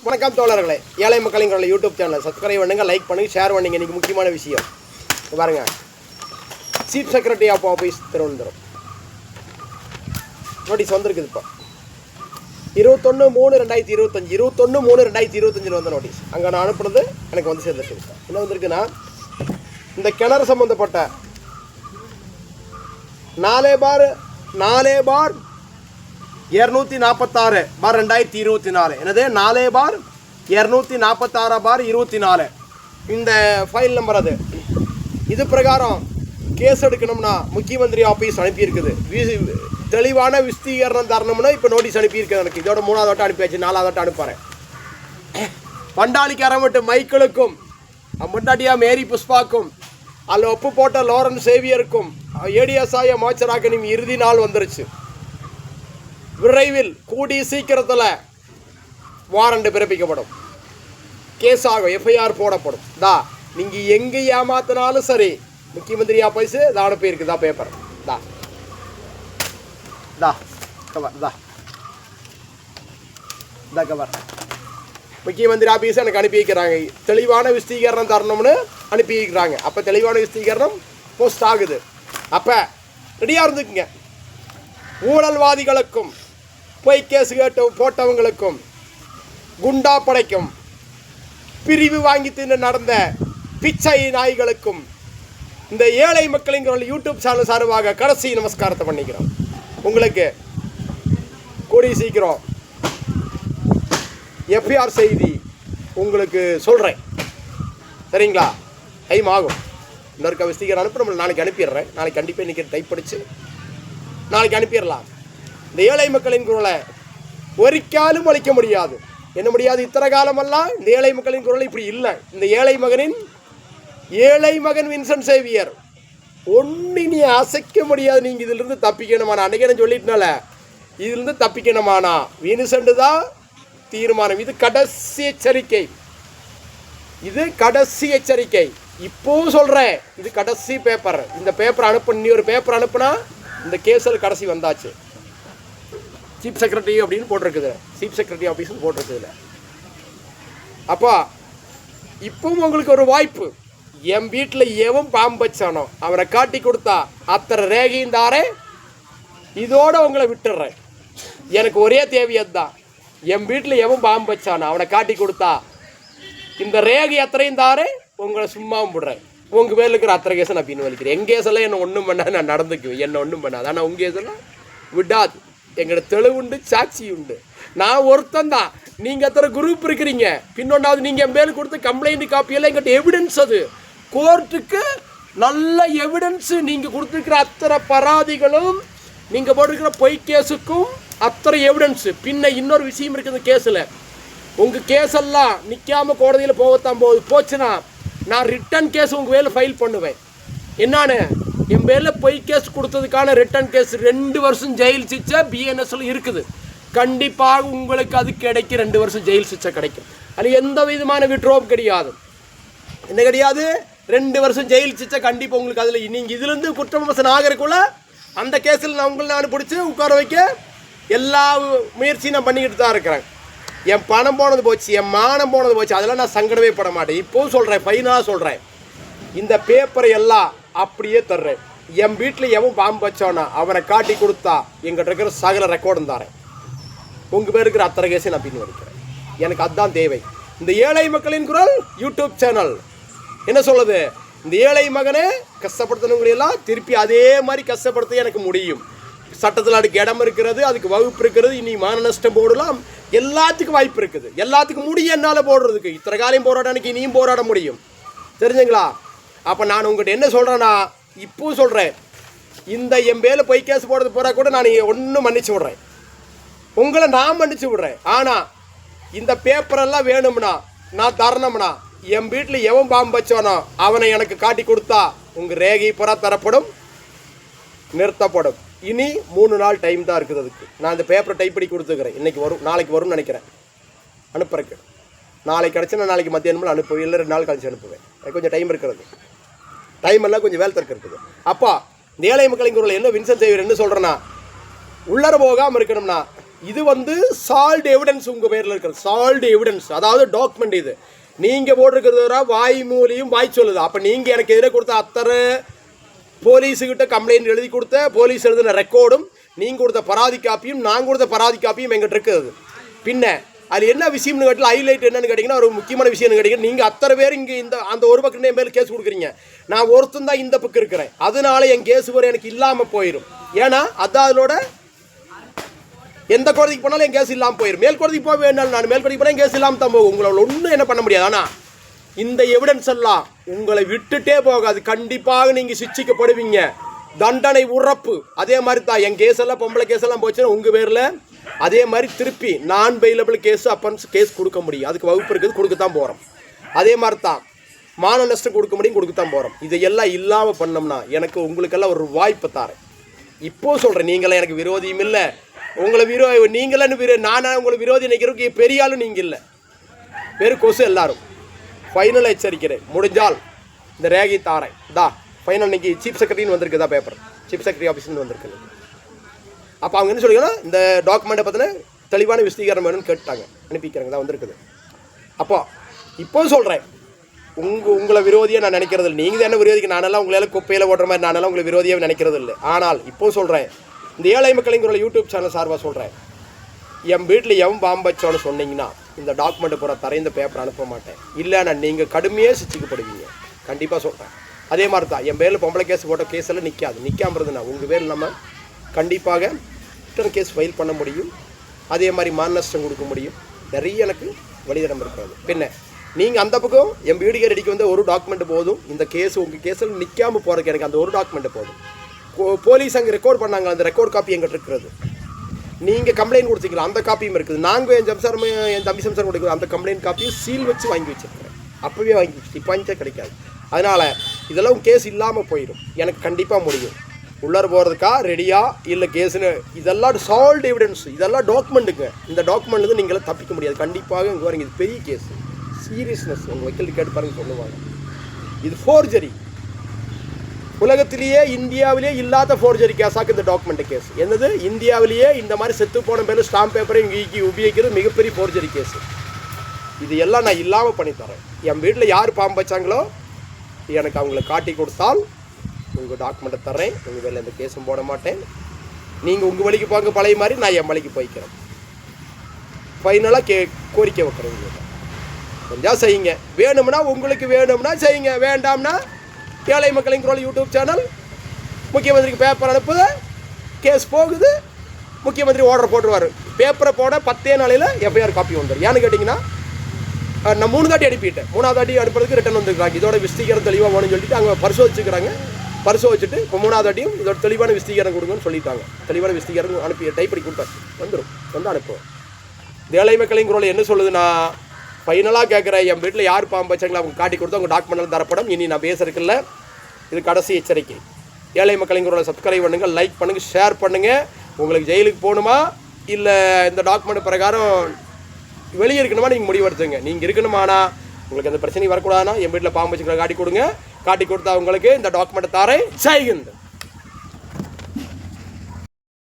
வணக்கம் தோழர்களே, ஏழை மக்களின் குரல் யூடியூப் சேனல் சப்ஸ்கிரைப் பண்ணுங்க, லைக் பண்ணுங்க, ஷேர் பண்ணுங்க. இன்றைக்கி முக்கியமான விஷயம் பாருங்க. Chief secretary of office Thiruvananthapuram notice வந்திருக்குது. இப்போ 21/3/2025 21/3/2025 வந்த நோட்டீஸ். அங்கே நான் அனுப்புனது எனக்கு வந்து சேர்ந்துருக்கு. என்ன வந்திருக்குன்னா, இந்த கிணறு சம்மந்தப்பட்ட 4/246/2024 என்னது 4/246/24 இந்த ஃபைல் நம்பர். அது இது பிரகாரம் கேஸ் எடுக்கணும்னா முக்கியமந்திரி ஆஃபீஸ் அனுப்பியிருக்குது. தெளிவான விஸ்தீகரணம் தரணும்னா இப்போ நோட்டீஸ் அனுப்பியிருக்குது. எனக்கு இதோட 3வது வட்டம் அனுப்பியாச்சு, 4வது வட்டம் அனுப்புகிறேன். பண்டாளிக்கு அரவட்டு மைக்கிளுக்கும் முன்னாடியா மேரி புஷ்பாக்கும் அதில் ஒப்பு போட்ட லோரன்ஸ் சேவியருக்கும் ஏடிஎஸ்ஐ அமைச்சராக இறுதி நாள் வந்துருச்சு. விரைவில் கூடி சீக்கிரத்தில் வாரண்ட் பிறப்பிக்கப்படும், கேஸ் ஆகும், எஃப்ஐஆர் போடப்படும். நீங்கள் எங்கே ஏமாத்தினாலும் சரி, முக்கியமந்திரி ஆஃபீஸ் இதை அனுப்பியிருக்குதா பேப்பர். கவர் முக்கியமந்திரி ஆஃபீஸ் எனக்கு அனுப்பி வைக்கிறாங்க. தெளிவான விஸ்தீகரணம் தரணும்னு அனுப்பி வைக்கிறாங்க. அப்போ தெளிவான விஸ்தீகரணம் போஸ்ட் ஆகுது. அப்போ ரெடியாக இருந்துக்குங்க. ஊழல்வாதிகளுக்கும் பொய் கேஸ் போட்டவங்களுக்கும் குண்டா படைக்கும் பிரிவு வாங்கி தின்னு நடந்த பிச்சை நாய்களுக்கும் இந்த ஏழை மக்களின் குரல் யூடியூப் சேனல் சார்பாக கடைசி நமஸ்காரத்தை பண்ணிக்கிறோம். உங்களுக்கு கூடிய சீக்கிரம் எஃப்ஐஆர் செய்தி உங்களுக்கு சொல்கிறேன், சரிங்களா? டைம் ஆகும். இன்னொரு விஸ்தீகரம் அனுப்ப நம்மளை நாளைக்கு அனுப்பிடுறேன். நாளைக்கு கண்டிப்பாக இன்றைக்கி டைப் படித்து நாளைக்கு அனுப்பிடலாம். இந்த ஏழை மக்களின் குரலை ஒரிக்காலும் அளிக்க முடியாது. என்ன முடியாது? இத்தனை காலமெல்லாம் இந்த ஏழை மக்களின் குரல் இப்படி இல்லை. இந்த ஏழை மகன் வின்சென்ட் சேவியர் ஒன்று நீ அசைக்க முடியாது. நீங்கள் இதிலிருந்து தப்பிக்கணுமானா, அன்றைக்கி நான் சொல்லிட்டனால இதிலிருந்து தப்பிக்கணுமானா வின்சென்ட் தான் தீர்மானம். இது கடைசி எச்சரிக்கை, இது கடைசி எச்சரிக்கை. இப்போவும் சொல்கிறேன், இது கடைசி பேப்பர். இந்த பேப்பர் நீ ஒரு பேப்பர் அனுப்புனா இந்த கேஸில் கடைசி வந்தாச்சு. சீஃப் செக்ரட்டரி அப்படின்னு போட்டிருக்குது, சீஃப் செக்ரட்டரி ஆஃபீஸ்னு போட்டிருக்குதுல. அப்போ இப்பவும் உங்களுக்கு ஒரு வாய்ப்பு. என் வீட்டில் எவன் பாம்பு வச்சானோ அவரை காட்டி கொடுத்தா அத்தனை ரேகையும் தாரே, இதோட உங்களை விட்டுடுறேன். எனக்கு ஒரே தேவையது தான், என் வீட்டில் எவன் பாம்பு வச்சானோ அவனை காட்டி கொடுத்தா இந்த ரேகை அத்தனையும் தாரே, உங்களை சும்மாவும் விடுறேன். உங்கள் பேரில் இருக்கிற அத்தனை கேஸை நான் பின் வலிக்கிறேன். என் கேஸெல்லாம் என்னை ஒன்றும் பண்ணாது, நான் நடந்துக்குவேன். என்னை ஒன்றும் பண்ணாது. ஆனால் உங்கள் கேஸெல்லாம் விடாது. எங்களோட தெளிவு உண்டு, சாட்சி உண்டு. நான் ஒருத்தன் தான். நீங்கள் அத்தனை குரூப் இருக்கிறீங்க. பின்னொன்றாவது நீங்கள் என் பேர் கொடுத்த கம்ப்ளைண்ட் காப்பியெல்லாம் எங்கிட்ட எவிடன்ஸ். அது கோர்ட்டுக்கு நல்ல எவிடன்ஸு. நீங்கள் கொடுத்துருக்கிற அத்தனை பராதிகளும் நீங்கள் போட்டிருக்கிற பொய் கேஸுக்கும் அத்தனை எவிடன்ஸு. பின்ன இன்னொரு விஷயம் இருக்குது கேஸில். உங்கள் கேஸெல்லாம் நிற்காமல் கோடதியில் போகத்தான் போச்சுன்னா நான் ரிட்டன் கேஸ் உங்கள் பேரில் ஃபைல் பண்ணுவேன். என்னான்னு என் பேரில் பொய் கேஸ் கொடுத்ததுக்கான ரிட்டன் கேஸ் 2 வருஷம் ஜெயில் சிக்ஷை பிஎன்எஸ்ல இருக்குது. கண்டிப்பாக உங்களுக்கு அது கிடைக்கும். 2 வருஷம் ஜெயில் சிக்ஷை கிடைக்கும். அது எந்த விதமான விட்ரோவும் கிடையாது. என்ன கிடையாது? 2 வருஷம் ஜெயில் சிக்ஷை கண்டிப்பாக உங்களுக்கு. அதில் நீங்கள் இதுலேருந்து குற்றவிமர்சனம் ஆகிறதுக்குள்ள அந்த கேஸில் நான் பிடிச்சி உட்கார வைக்க எல்லா முயற்சியும் நான் பண்ணிக்கிட்டு தான் இருக்கிறேன். என் பணம் போனது போச்சு, என் மானம் போனது போச்சு, அதெல்லாம் நான் சங்கடமே பட மாட்டேன். இப்போவும் சொல்கிறேன், ஃபைனாக சொல்கிறேன், இந்த பேப்பரை எல்லாம் அப்படியே தர்றேன். என் வீட்டில் எவன் பாம்பு வச்சோன்னா அவனை காட்டி கொடுத்தா எங்கிட்ட இருக்கிற சகல ரெக்கார்டும் தரேன். உங்கள் பேர் இருக்கிற அத்தனை கேஸை நான் பின் வைக்கிறேன். எனக்கு அதுதான் தேவை. இந்த ஏழை மக்களின் குரல் யூடியூப் சேனல் என்ன சொல்லுது? இந்த ஏழை மகனே கஷ்டப்படுத்தணுங்களெல்லாம் திருப்பி அதே மாதிரி கஷ்டப்படுத்த எனக்கு முடியும். சட்டத்தில் அதுக்கு இடம் இருக்கிறது, அதுக்கு வகுப்பு இருக்கிறது. இனி மான நஷ்டம் போடலாம், எல்லாத்துக்கும் வாய்ப்பு இருக்குது. எல்லாத்துக்கும் முடியும் என்னால் போடுறதுக்கு. இத்தனை காலையும் போராடானுக்கு இனியும் போராட முடியும், தெரிஞ்சுங்களா? அப்போ நான் உங்கள்கிட்ட என்ன சொல்கிறேன்னா, இப்போவும் சொல்கிறேன், இந்த என் பேரில் பொய் கேஸ் போடுறது போகிறா கூட நான் ஒன்றும் மன்னிச்சு விட்றேன். உங்களை நான் மன்னிச்சு விட்றேன். ஆனால் இந்த பேப்பரெல்லாம் வேணும்னா, நான் தரணும்னா, என் வீட்டில் எவன் பாம்பு வச்சோனோ அவனை எனக்கு காட்டி கொடுத்தா உங்கள் ரேகை புறா தரப்படும், நிறுத்தப்படும். இனி 3 நாள் டைம் தான் இருக்குது அதுக்கு. நான் இந்த பேப்பரை டைப் பண்ணி கொடுத்துக்கிறேன். இன்றைக்கி வரும், நாளைக்கு வரும்னு நினைக்கிறேன். அனுப்புறக்கு நாளைக்கு கிடச்சி நான் நாளைக்கு மத்தியானமில் அனுப்புவேன், இல்லை 2 நாள் கழிச்சு அனுப்புவேன். எனக்கு கொஞ்சம் டைம் இருக்கிறது. டைம் எல்லாம் கொஞ்சம் வேலை தர்க்க இருக்குது. அப்போ இந்த ஏழை மக்களின் குரல் என்ன வின்சென்ட் சேவியர் என்ன சொல்கிறேன்னா, உள்ளர போகாமல் இருக்கணும்னா இது வந்து சால்ட் எவிடன்ஸ் உங்கள் பேரில் இருக்கிறது. சால்ட் எவிடன்ஸ் அதாவது டாக்குமெண்ட். இது நீங்கள் போட்டிருக்கிறத வாய் மூலியும் வாய் சொல்லுது. அப்போ நீங்கள் எனக்கு எதிராக கொடுத்த அத்தனை போலீஸுக்கிட்ட கம்ப்ளைண்ட் எழுதி கொடுத்த போலீஸ் எழுதின ரெக்கார்டும் நீங்கள் கொடுத்த பராதி காப்பியும் நான் கொடுத்த பராதி காப்பியும் எங்கிட்ட இருக்குது. பின்ன அது என்ன விஷயம்னு கேட்டால் ஹைலைட் என்னன்னு கேட்டிங்கன்னா ஒரு முக்கியமான விஷயம்னு கேட்டிங்கன்னா நீங்கள் அத்தனை பேர் இங்கே அந்த ஒரு பக்கம் என் மேலே கேஸ் கொடுக்குறீங்க. நான் ஒருத்தன் தான் இந்த பக்கம் இருக்கிறேன். அதனால என் கேஸ் வரை எனக்கு இல்லாமல் போயிடும். ஏன்னா அதான் அதோட எந்த கோடதிக்கு போனாலும் என் கேஸ் இல்லாமல் போயிடும். மேல் கோடதிக்கு போக வேண்டாம். நான் மேல் கோடதிக்கு போனால் என் கேஸ் இல்லாமல் தான் போகும். உங்களால் ஒன்றும் என்ன பண்ண முடியாது. ஆனால் இந்த எவிடன்ஸ் எல்லாம் உங்களை விட்டுட்டே போகாது. கண்டிப்பாக நீங்கள் சிக்ஷிக்கப்படுவீங்க. தண்டனை உறப்பு. அதே மாதிரி தான் என் கேஸ் எல்லாம் பொம்பளை கேஸ் எல்லாம் போச்சுன்னா உங்கள் பேரில் அதே மாதிரி திருப்பி நான் பெயிலபிள் கேஸ் அப்பன்ஸ் கேஸ் கொடுக்க முடியும். அதுக்கு வகுப்பு இருக்குது, கொடுக்கத்தான் போகிறோம். அதே மாதிரி தான் மான நஷ்டம் கொடுக்க முடியும், கொடுக்கத்தான் போகிறோம். இதையெல்லாம் இல்லாமல் பண்ணோம்னா எனக்கு உங்களுக்கெல்லாம் ஒரு வாய்ப்பை தாரேன். இப்போது சொல்கிறேன், நீங்களாம் எனக்கு விரோதியும் இல்லை. உங்களை நீங்களாம் நானே உங்களை விரோதி நினைக்கிறதுக்கு பெரிய ஆளும் நீங்கள் இல்லை. வெறும் கொசு எல்லாரும். ஃபைனல் எச்சரிக்கிறேன். முடிஞ்சால் இந்த ரேகை தாரேன். ஃபைனல் இன்னைக்கு சீஃப் செக்ரட்டரின்னு வந்திருக்குதா பேப்பர். சீஃப் செக்ரட்டரி ஆஃபீஸ்ன்னு வந்திருக்கு. அப்போ அவங்க என்ன சொல்லிங்கன்னா இந்த டாக்குமெண்ட்டை பற்றின தெளிவான விஸ்தீகரணம் வேணும்னு கேட்டாங்க. அனுப்பிக்கிறாங்க தான் வந்திருக்குது. அப்போ இப்போ சொல்கிறேன், உங்களை விரோதியாக நான் நினைக்கிறது இல்லை. நீங்கள் தான் என்ன விரோதிக்கு நானெல்லாம் உங்களால் குப்பையில் ஓடுற மாதிரி நானெல்லாம் உங்களை விரோதியாக நினைக்கிறது இல்லை. ஆனால் இப்போ சொல்கிறேன், இந்த ஏழை மக்களுங்கிற யூடியூப் சேனல் சார்பாக சொல்கிறேன், என் வீட்டில் எவன் பாம்பச்சோன்னு சொன்னீங்கன்னா இந்த டாக்குமெண்ட்டை பூரா தர இந்த பேப்பர் அனுப்ப மாட்டேன். இல்லைன்னா நீங்கள் கடுமையாக சிச்சிக்கப்படுவீங்க. கண்டிப்பாக சொல்கிறேன். அதே மாதிரி தான் என் பேரில் பொம்பளை கேஸ் போட்ட கேஸ் எல்லாம் நிற்காது. நிற்காமல் இருந்ததுன்னா உங்கள் பேரில் நம்ம கண்டிப்பாக ரிட்டர்ன் கேஸ் ஃபைல் பண்ண முடியும். அதே மாதிரி மான நஷ்டம் கொடுக்க முடியும். நிறைய எனக்கு வழிதடம் இருக்கிறது. பின்ன நீங்கள் அந்த பக்கம் என் வீடு ரெடிக்கு வந்து ஒரு டாக்குமெண்ட் போதும். இந்த கேஸ் உங்கள் கேஸில் நிற்காமல் போகிறதுக்கு எனக்கு அந்த ஒரு டாக்குமெண்ட் போதும். போலீஸ் அங்கே ரெக்கார்ட் பண்ணாங்க, அந்த ரெக்கார்ட் காப்பி எங்கிட்ட இருக்கிறது. நீங்கள் கம்ப்ளைண்ட் கொடுத்தீங்களா அந்த காப்பியும் இருக்குது. நாங்கள் என் தம்பி சம்சாரம் கொடுக்குறது அந்த கம்ப்ளைண்ட் காப்பியும் சீல் வச்சு வாங்கி வச்சுருக்கிறேன். அப்போவே வாங்கி வச்சு இப்போ வாங்கிச்சா கிடைக்காது. அதனால் இதெல்லாம் உங்கள் கேஸ் இல்லாமல் போயிடும். எனக்கு கண்டிப்பாக முடியும். உள்ளார போகிறதுக்கா ரெடியா இல்லை கேஸுன்னு இதெல்லாம் சால்ட் எவிடன்ஸ், இதெல்லாம் டாக்குமெண்ட்டுங்க. இந்த டாக்குமெண்ட் நீங்களே தப்பிக்க முடியாது. கண்டிப்பாக இங்கே வரீங்க. இது பெரிய கேஸு, சீரியஸ்னஸ். உங்கள் வக்கீல் கேட்டு பாருங்க சொல்லுவாங்க. இது ஃபோர்ஜரி. உலகத்திலேயே இந்தியாவிலே இல்லாத ஃபோர்ஜரி கேஸாக இந்த டாக்குமெண்ட் கேஸ். என்னது இந்தியாவிலேயே இந்த மாதிரி செத்து போன பேர் ஸ்டாம்ப் பேப்பரை இங்கே உபயோகிக்கிறது மிகப்பெரிய ஃபோர்ஜரி கேஸு. இது எல்லாம் நான் இல்லாமல் பண்ணித்தரேன். என் வீட்டில் யார் பாம்பு வச்சாங்களோ எனக்கு அவங்கள காட்டி கொடுத்தால் உங்கள் டாக்குமெண்ட்டை தர்றேன். உங்கள் வேலை எந்த கேஸும் போட மாட்டேன். நீங்கள் உங்கள் வழிக்கு போங்க பழைய மாதிரி, நான் என் வழிக்கு போய்க்கிறேன். ஃபைனலாக கோரிக்கை வைக்கிறேன். கொஞ்சம் செய்யுங்க. வேணும்னா உங்களுக்கு வேணும்னா செய்யுங்க, வேண்டாம்னா ஏழை மக்களின் குரல் யூடியூப் சேனல் முக்கியமந்திரிக்கு பேப்பர் அனுப்புது, கேஸ் போகுது, முக்கியமந்திரி ஆர்டர் போட்டுருவார். பேப்பரை போட 10 நாளையில் எஃப்ஐஆர் காப்பி வந்துடும். ஏன்னு கேட்டிங்கன்னா நான் 3 தாட்டி அனுப்பிட்டேன். 3வது தாட்டி அனுப்புறதுக்கு ரிட்டன் வந்துருக்காங்க. இதோட விஸ்தீகரம் தெளிவாக வேணும்னு சொல்லிட்டு அங்கே பரிசோதிச்சுக்கிறாங்க. பரிசோதிச்சுட்டு இப்போ 3வது தாட்டியும் இதோட தெளிவான விஸ்தீகரம் கொடுங்கன்னு சொல்லிட்டாங்க. தெளிவான விஸ்தீகரம் அனுப்பி டைப் பண்ணி கொடுத்தாச்சு. வந்துடும், வந்து அனுப்புவோம். ஏழை மக்களின் குரல் என்ன சொல்லுதுன்னா, ஃபைனலாக கேட்குறேன், என் வீட்டில் யார் பாம்பு வச்சாங்களோ அவங்க காட்டி கொடுத்து அவங்க டாக்குமெண்ட்லாம் தரப்படும். இனி நான் பேசுறதுக்குல்ல, இது கடைசி எச்சரிக்கை. ஏழை மக்களின் குரலை சப்ஸ்கிரைப் பண்ணுங்கள், லைக் பண்ணுங்கள், ஷேர் பண்ணுங்கள். உங்களுக்கு ஜெயிலுக்கு போகணுமா இல்லை இந்த டாக்குமெண்ட் பிரகாரம் வெளியே இருக்கணுமா நீங்கள் முடிவெடுத்துங்க. நீங்கள் இருக்கணுமானா உங்களுக்கு அந்த பிரச்சனை வரக்கூடாதுன்னா என் வீட்டில் பாம்பு வச்சுக்கிற காட்டி கொடுங்க. காட்டி கொடுத்தா உங்களுக்கு இந்த டாக்குமெண்ட்டை தாரேன். ஜெய் ஹிந்த்.